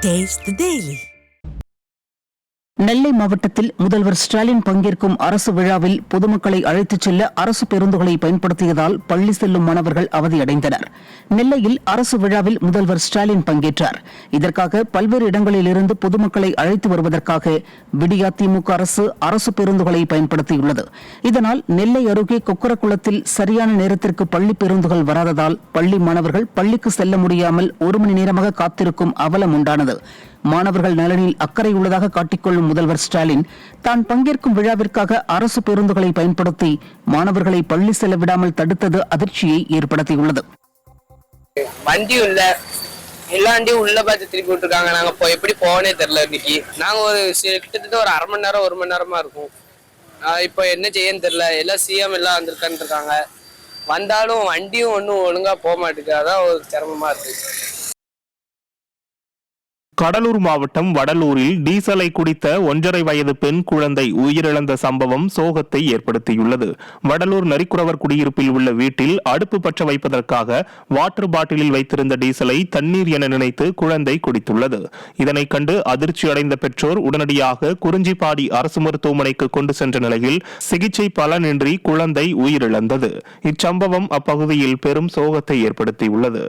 Taste the Daily. நெல்லை மாவட்டத்தில் முதல்வர் ஸ்டாலின் பங்கேற்கும் அரசு விழாவில் பொதுமக்களை அழைத்துச் செல்ல அரசு பேருந்துகளை பயன்படுத்தியதால் பள்ளி செல்லும் மாணவர்கள் அவதியடைந்தனர். நெல்லையில் அரசு விழாவில் முதல்வர் ஸ்டாலின் பங்கேற்றார். இதற்காக பல்வேறு இடங்களிலிருந்து பொதுமக்களை அழைத்து வருவதற்காக விடியா திமுக அரசு பேருந்துகளை பயன்படுத்தியுள்ளது. இதனால் நெல்லை அருகே கொக்கரக்குளத்தில் சரியான நேரத்திற்கு பள்ளி பேருந்துகள் வராததால் பள்ளி மாணவர்கள் பள்ளிக்கு செல்ல முடியாமல் 1 மணி நேரமாக காத்திருக்கும் அவலம் உண்டானது. மாணவர்கள் நலனில் அக்கறை உள்ளதாக காட்டிக்கொள்ளும் முதல்வர் ஸ்டாலின் தான் பங்கேற்கும் விழாவிற்காக அரசு பேருந்துகளை பயன்படுத்தி மாணவர்களை பள்ளி செல்ல விடாமல் தடுத்தது அதிர்ச்சியை ஏற்படுத்தியுள்ளது. வண்டியும் இல்ல, எல்லா வண்டியும் உள்ள பார்த்து திருப்பி விட்டுருக்காங்க. நாங்க எப்படி போகனே தெரியல. இன்னைக்கு நாங்க கிட்டத்தட்ட ஒரு 1/2 மணி நேரம் 1 மணி நேரமா இருக்கும். இப்போ என்ன செய்யன்னு தெரியல. எல்லாம் சிஎம் எல்லாம் வந்திருக்கான்னு இருக்காங்க. வந்தாலும் வண்டியும் ஒன்றும் ஒழுங்கா போக மாட்டேங்குது. அதான் ஒரு சிரமமா இருக்கு. கடலூர் மாவட்டம் வடலூரில் டீசலை குடித்த 1.5 வயது பெண் குழந்தை உயிரிழந்த சம்பவம் சோகத்தை ஏற்படுத்தியுள்ளது. வடலூர் நரிக்குறவர் குடியிருப்பில் உள்ள வீட்டில் அடுப்பு பற்ற வைப்பதற்காக வாட்டர் பாட்டிலில் வைத்திருந்த டீசலை தண்ணீர் என நினைத்து குழந்தை குடித்துள்ளது. இதனை கண்டு அதிர்ச்சி அடைந்த பெற்றோர் உடனடியாக குறிஞ்சிப்பாடி அரசு மருத்துவமனைக்கு கொண்டு சென்ற நிலையில் சிகிச்சை பலனின்றி குழந்தை உயிரிழந்தது. இச்சம்பவம் அப்பகுதியில் பெரும் சோகத்தை ஏற்படுத்தியுள்ளது.